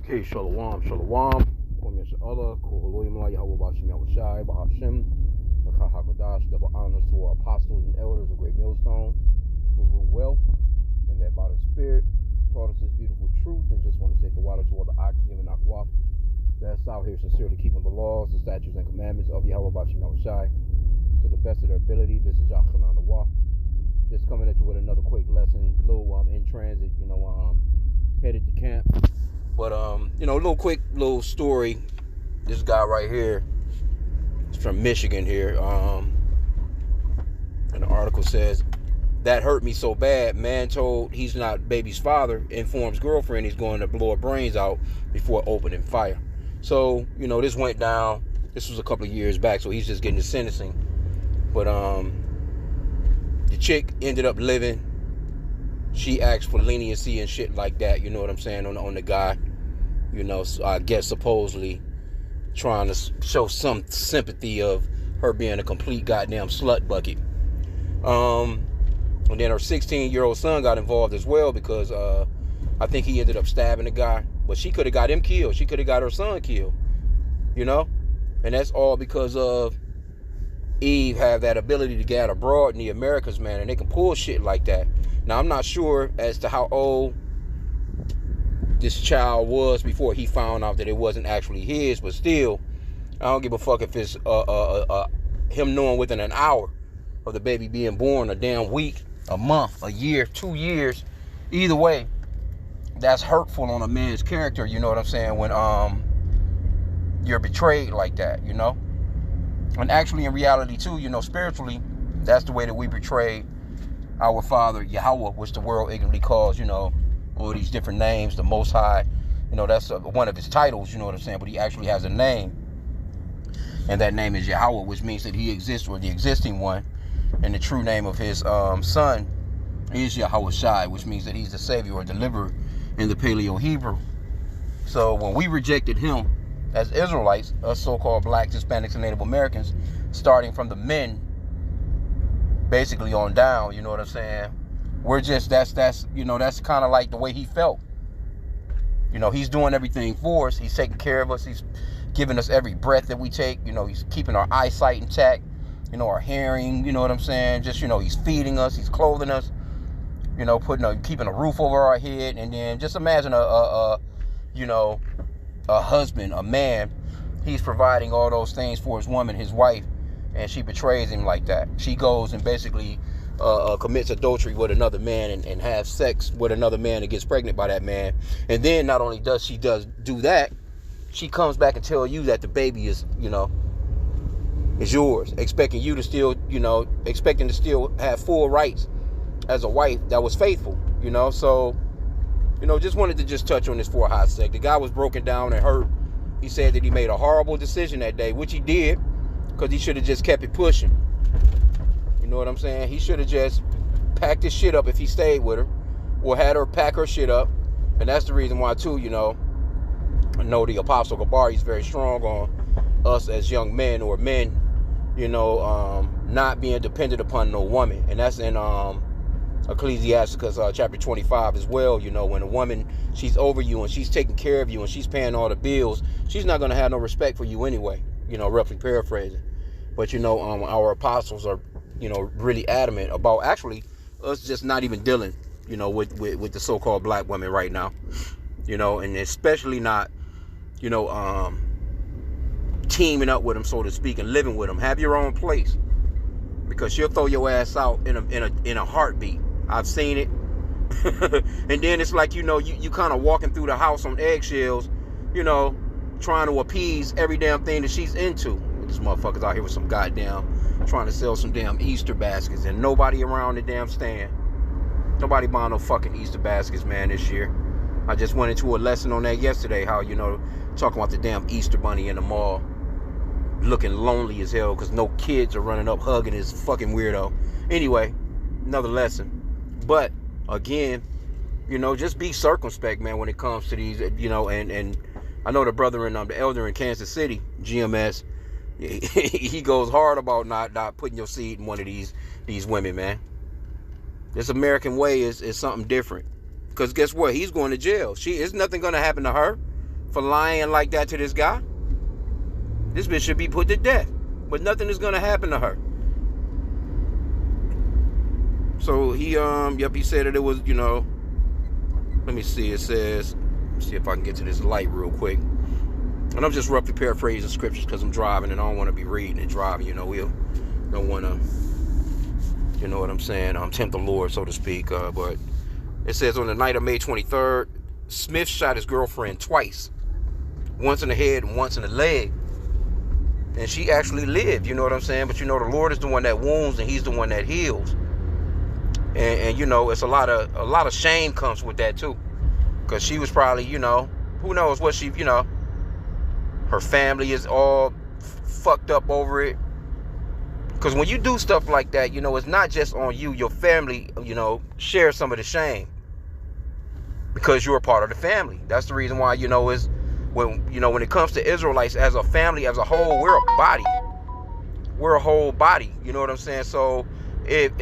Hey, Shalom, Shalom. Kwame Sha'ala, Kuhaloyim La Yahweh Bashim Yahushai, Bahashim, Hakodash, double honors to our apostles and elders of Great Millstone, who rule well, and that by the Spirit taught us this beautiful truth, and just want to take the water to all the H.I.M and Akwaf that's out here sincerely keeping the laws, the statutes, and commandments of Yahweh Bashim Yahushai to the best of their ability. This is Yachanan Awaf. Just coming at you with another quick lesson, little in transit, headed to camp. But a little story. This guy right here is from Michigan here. And the article says, that hurt me so bad. Man told he's not baby's father, informs girlfriend he's going to blow her brains out before opening fire. So, this went down. This was a couple of years back, so he's just getting the sentencing. But the chick ended up living. She asked for leniency and shit like that, you know what I'm saying, on the guy. So I guess supposedly trying to show some sympathy of her being a complete goddamn slut bucket. And then her 16-year-old son got involved as well because I think he ended up stabbing the guy. But she could have got him killed. She could have got her son killed. And that's all because of Eve have that ability to get abroad in the Americas, man, and they can pull shit like that. Now, I'm not sure as to how old this child was before he found out that it wasn't actually his, but still, I don't give a fuck if it's him knowing within an hour of the baby being born, a damn week, a month, a year, 2 years. Either way, that's hurtful on a man's character, you know what I'm saying, when you're betrayed like that, And actually, in reality, too, spiritually, that's the way that we betrayed our Father, Yahweh, which the world ignorantly calls, all these different names, the Most High. That's one of his titles, you know what I'm saying? But he actually has a name. And that name is Yahweh, which means that he exists, or the existing one. And the true name of his son is Yahweh Shai, which means that he's the Savior or deliverer in the Paleo Hebrew. So when we rejected him as Israelites, us so-called blacks, Hispanics, and Native Americans, starting from the men, basically on down, you know what I'm saying? We're just, that's kind of like the way he felt. He's doing everything for us. He's taking care of us. He's giving us every breath that we take. He's keeping our eyesight intact, our hearing, you know what I'm saying? Just, he's feeding us. He's clothing us, keeping a roof over our head. And then just imagine a husband, a man, he's providing all those things for his woman, his wife, and she betrays him like that. She goes and basically commits adultery with another man and has sex with another man and gets pregnant by that man. And then not only does she do that, she comes back and tell you that the baby is, is yours, expecting you to still, expecting to still have full rights as a wife that was faithful, So, just wanted to just touch on this for a hot sec. The guy was broken down and hurt. He said that he made a horrible decision that day, which he did, because he should have just kept it pushing. You know what I'm saying? He should have just packed his shit up if he stayed with her, or had her pack her shit up. And that's the reason why, too, I know the Apostle Gabar is very strong on us as young men or men, not being dependent upon no woman. And that's in Ecclesiasticus chapter 25 as well. When a woman, she's over you and she's taking care of you and she's paying all the bills, she's not going to have no respect for you anyway, roughly paraphrasing. But, our apostles are, really adamant about actually us just not even dealing, with the so-called black women right now, and especially not, teaming up with them, so to speak, and living with them. Have your own place, because she'll throw your ass out in a heartbeat. I've seen it. And then it's like, you kind of walking through the house on eggshells, trying to appease every damn thing that she's into. This motherfucker's out here with some goddamn, trying to sell some damn Easter baskets, and nobody around the damn stand. Nobody buying no fucking Easter baskets, man, this year. I just went into a lesson on that yesterday, how, talking about the damn Easter bunny in the mall, looking lonely as hell because no kids are running up hugging this fucking weirdo. Anyway, another lesson. But again, just be circumspect, man, when it comes to these, and I know the brother and the elder in Kansas City, GMS, he goes hard about not putting your seed in one of these women, man. This American way is something different. Because guess what? He's going to jail. It's nothing going to happen to her. for lying like that to this guy. This bitch should be put to death. But nothing is gonna happen to her. So he he said that it was, let me see, it says, see if I can get to this light real quick. And I'm just roughly paraphrasing scriptures because I'm driving and I don't want to be reading and driving, we don't want to, you know what I'm saying, tempt the Lord, so to speak. But it says on the night of May 23rd, Smith shot his girlfriend twice. Once in the head and once in the leg. And she actually lived, you know what I'm saying? But the Lord is the one that wounds and he's the one that heals. And it's a lot of shame comes with that too. Because she was probably, who knows what she, her family is all fucked up over it. Because when you do stuff like that, it's not just on you. Your family, share some of the shame. Because you're a part of the family. That's the reason why, is when it comes to Israelites as a family, as a whole, we're a body. We're a whole body. You know what I'm saying? So if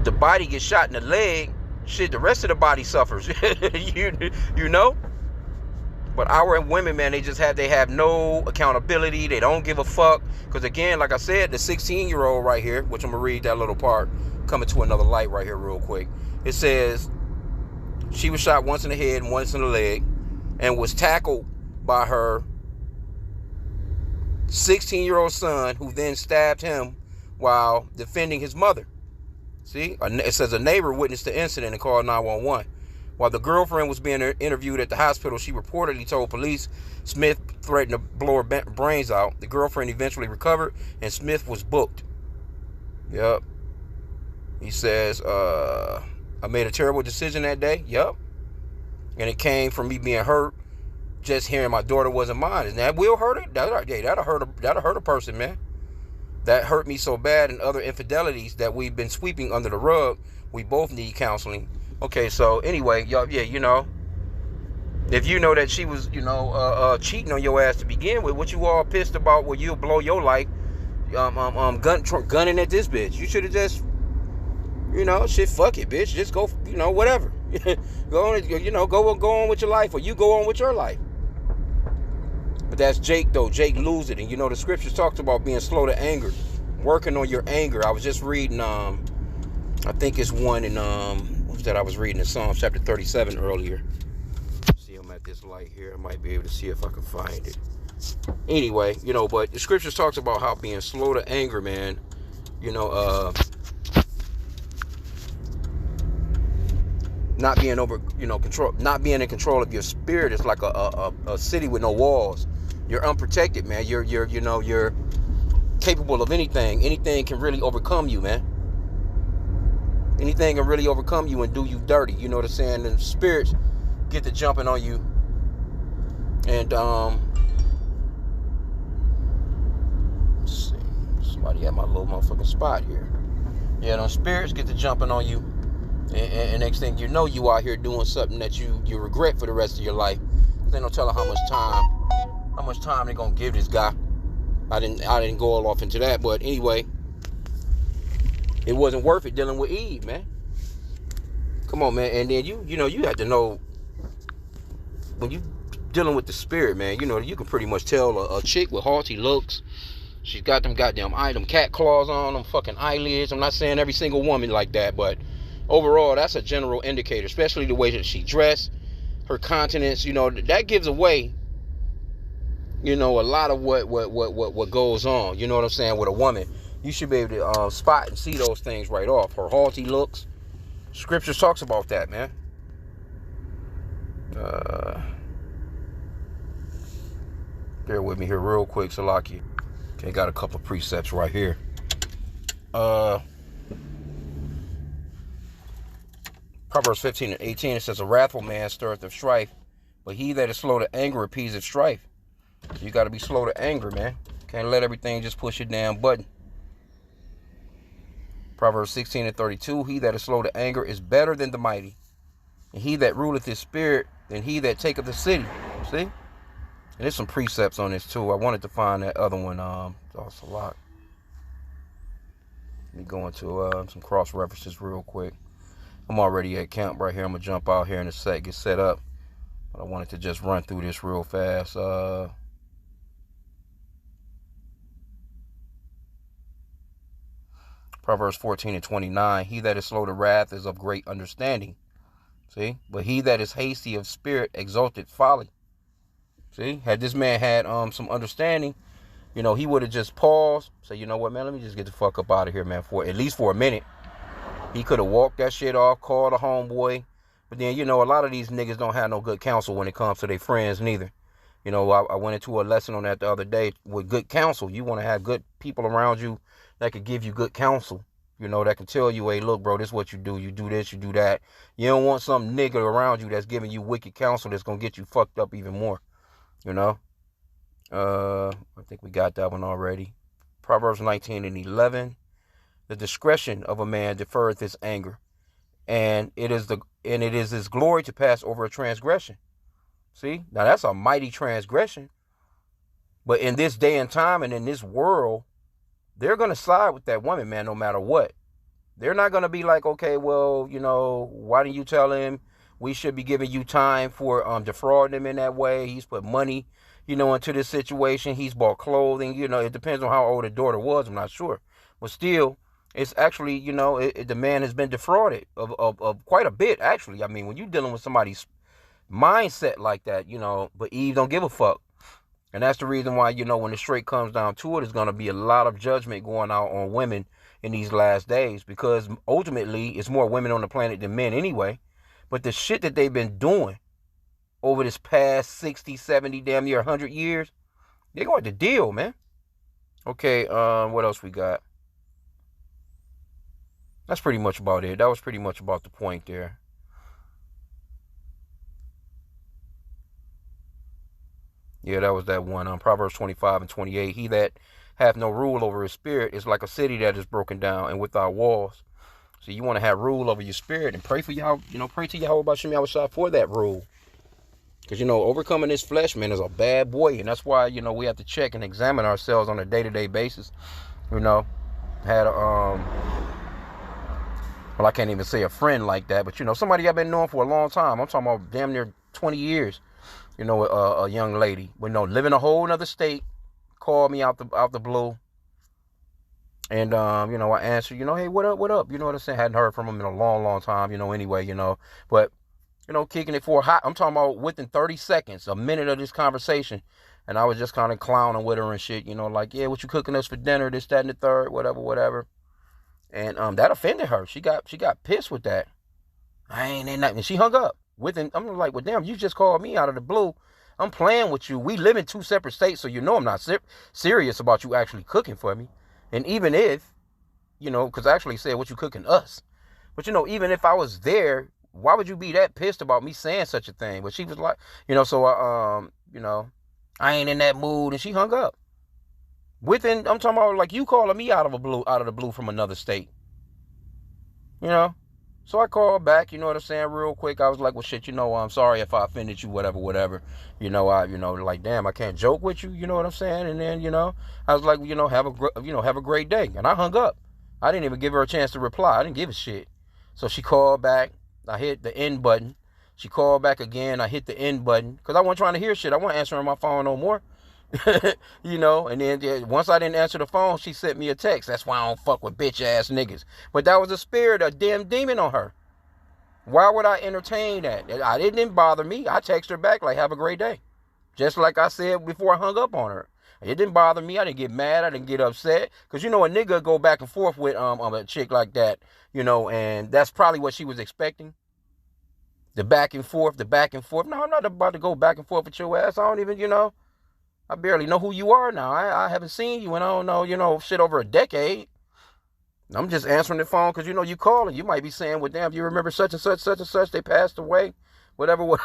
the body gets shot in the leg, shit, the rest of the body suffers. you know? But our women, man, they have no accountability. They don't give a fuck. Because again, like I said, the 16-year-old right here, which I'm going to read that little part, coming to another light right here real quick. It says, she was shot once in the head and once in the leg and was tackled by her 16-year-old son, who then stabbed him while defending his mother. See, it says a neighbor witnessed the incident and called 911. While the girlfriend was being interviewed at the hospital, she reportedly told police Smith threatened to blow her brains out. The girlfriend eventually recovered and Smith was booked. Yep. He says, I made a terrible decision that day. Yep. And it came from me being hurt, just hearing my daughter wasn't mine. And that will hurt it. That'll hurt a person, man. That hurt me so bad, and other infidelities that we've been sweeping under the rug. We both need counseling. Okay, so anyway, y'all, yeah, if you know that she was, cheating on your ass to begin with, what you all pissed about? Well, you'll blow your life, gunning at this bitch. You should have just, shit, fuck it, bitch. Just go, whatever. Go on, go on with your life, or you go on with your life. But that's Jake, though. Jake lose it. And the scriptures talks about being slow to anger, working on your anger. I was just reading, I think it's one in, what was that I was reading in Psalms chapter 37 earlier. See, I'm at this light here. I might be able to see if I can find it. Anyway, but the scriptures talks about how being slow to anger, man, not being not being in control of your spirit is like a city with no walls. You're unprotected, man. You're capable of anything. Anything can really overcome you, man. Anything can really overcome you and do you dirty. You know what I'm saying? And spirits get to jumping on you. And let's see. Somebody at my little motherfucking spot here. Yeah, those spirits get to jumping on you. And next thing you know, you out here doing something that you regret for the rest of your life. They don't tell her how much time they're gonna give this guy. I didn't go all off into that, but anyway, it wasn't worth it dealing with Eve, man. Come on, man. And then you have to know, when you dealing with the spirit, man, you can pretty much tell a chick with haughty looks. She's got them goddamn cat claws on them, fucking eyelids. I'm not saying every single woman like that, but overall, that's a general indicator, especially the way that she dressed, her countenance, that gives away, a lot of what goes on, you know what I'm saying, with a woman. You should be able to spot and see those things right off. Her haughty looks. Scripture talks about that, man. Bear with me here real quick, Salaki. Okay, got a couple of precepts right here. Proverbs 15:18, it says, a wrathful man stirreth up strife, but he that is slow to anger appeaseth strife. So you got to be slow to anger, man. Can't let everything just push your damn button. Proverbs 16:32, he that is slow to anger is better than the mighty, and he that ruleth his spirit than he that taketh the city. See? And there's some precepts on this too. I wanted to find that other one. It's a lot. Let me go into some cross references real quick. I'm already at camp right here. I'm gonna jump out here in a sec, get set up. But I wanted to just run through this real fast. Proverbs 14:29. He that is slow to wrath is of great understanding. See? But he that is hasty of spirit exalted folly. See? Had this man had some understanding, he would have just paused, say, you know what, man, let me just get the fuck up out of here, man, for at least for a minute. He could have walked that shit off, called a homeboy. But then, a lot of these niggas don't have no good counsel when it comes to their friends neither. I went into a lesson on that the other day with good counsel. You want to have good people around you that could give you good counsel. That can tell you, hey, look, bro, this is what you do. You do this, you do that. You don't want some nigga around you that's giving you wicked counsel that's going to get you fucked up even more. I think we got that one already. Proverbs 19:11. The discretion of a man deferreth his anger, and it is his glory to pass over a transgression. See? Now that's a mighty transgression. But in this day and time and in this world, they're going to side with that woman, man, no matter what. They're not going to be like, okay, well, why didn't you tell him we should be giving you time for defrauding him in that way? He's put money, into this situation. He's bought clothing. It depends on how old the daughter was. I'm not sure. But still, it's actually, the man has been defrauded of quite a bit, actually. I mean, when you're dealing with somebody's mindset like that, but Eve don't give a fuck. And that's the reason why, when the straight comes down to it, there's going to be a lot of judgment going out on women in these last days, because ultimately it's more women on the planet than men anyway. But the shit that they've been doing over this past 60, 70, damn near 100 years, they're going to deal, man. Okay, what else we got? That's pretty much about it. That was pretty much about the point there. Yeah, that was that one. Proverbs 25:28. He that hath no rule over his spirit is like a city that is broken down and without walls. So you want to have rule over your spirit and pray for y'all, pray to Yahweh Bashim Yahushua for that rule. Because, overcoming this flesh, man, is a bad boy. And that's why, we have to check and examine ourselves on a day-to-day basis. Had a, well, I can't even say a friend like that, but, somebody I've been knowing for a long time. I'm talking about damn near 20 years. A young lady, live in a whole other state, called me out the blue. And, I answered, hey, what up? You know what I'm saying? Hadn't heard from him in a long, long time, anyway, but, kicking it for a hot, I'm talking about within 30 seconds, a minute of this conversation. And I was just kind of clowning with her and shit, like, yeah, what you cooking us for dinner, this, that, and the third, whatever. And, that offended her. She got pissed with that. I ain't nothing. And she hung up. I'm like, well, damn, you just called me out of the blue. I'm playing with you. We live in two separate states, so I'm not serious about you actually cooking for me. And even if, because I actually said, what you cooking us? But, even if I was there, why would you be that pissed about me saying such a thing? But she was like, so, I ain't in that mood. And she hung up. I'm talking about like you calling me out of the blue from another state. So I called back, you know what I'm saying, real quick. I was like, well, shit, I'm sorry if I offended you, whatever. Like, damn, I can't joke with you, you know what I'm saying? And then, I was like, have a great day. And I hung up. I didn't even give her a chance to reply. I didn't give a shit. So she called back. I hit the end button. She called back again. I hit the end button because I wasn't trying to hear shit. I wasn't answering my phone no more. And then once I didn't answer the phone, she sent me a text. That's why I don't fuck with bitch ass niggas. But that was a spirit, a damn demon on her. Why would I entertain that? It didn't bother me. I text her back like, have a great day. Just like I said before I hung up on her. It didn't bother me. I didn't get mad. I didn't get upset. Because, a nigga go back and forth with a chick like that, and that's probably what she was expecting. The back and forth. No, I'm not about to go back and forth with your ass. I don't even, I barely know who you are now. I haven't seen you in, I don't know, shit over a decade. I'm just answering the phone because, you calling. You might be saying, well, damn, you remember such and such, they passed away. Whatever,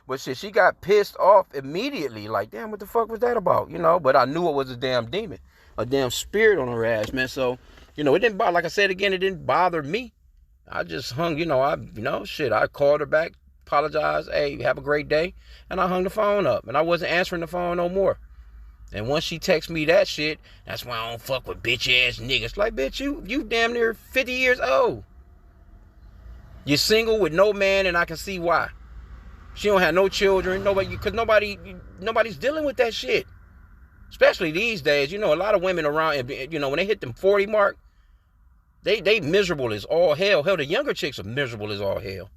But shit, she got pissed off immediately. Like, damn, what the fuck was that about? But I knew it was a damn demon. A damn spirit on her ass, man. So, it didn't bother, like I said again, it didn't bother me. I just hung, I called her back, apologized, hey, have a great day. And I hung the phone up. And I wasn't answering the phone no more. And once she texts me that shit, that's why I don't fuck with bitch ass niggas. Like, bitch, you damn near 50 years old. You're single with no man, and I can see why. She don't have no children. Because nobody's dealing with that shit. Especially these days, a lot of women around, when they hit them 40 mark, they miserable as all hell. Hell, the younger chicks are miserable as all hell.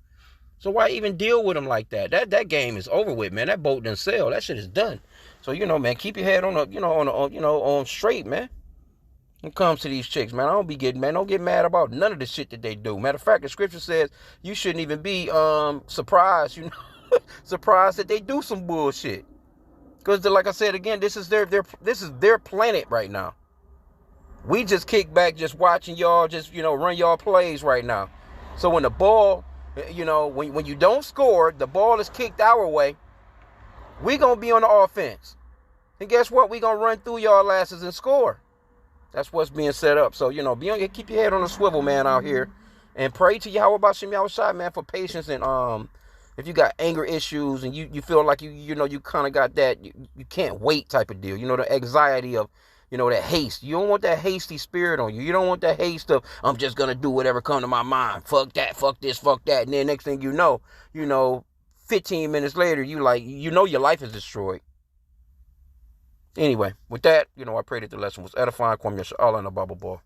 So why even deal with them like that? That game is over with, man. That boat done sail. That shit is done. So man, keep your head on straight, man. When it comes to these chicks, man, don't get mad about none of the shit that they do. Matter of fact, the scripture says you shouldn't even be surprised, surprised that they do some bullshit. Because like I said again, this is their planet right now. We just kick back, just watching y'all, just run y'all plays right now. So when the ball, when you don't score, the ball is kicked our way. We gonna be on the offense, and guess what? We gonna run through y'all asses and score. That's what's being set up. So keep your head on the swivel, man, out here, and pray to Yahweh Bashim Yahushua, man, for patience. And if you got anger issues and you feel like you kind of got that you can't wait type of deal, the anxiety of that haste. You don't want that hasty spirit on you. You don't want that haste of I'm just gonna do whatever come to my mind. Fuck that, fuck this, fuck that, and then next thing you know, 15 minutes later, your life is destroyed. Anyway, with that, I pray that the lesson was edifying. Kwame Yasha Allah and the Bible Ball.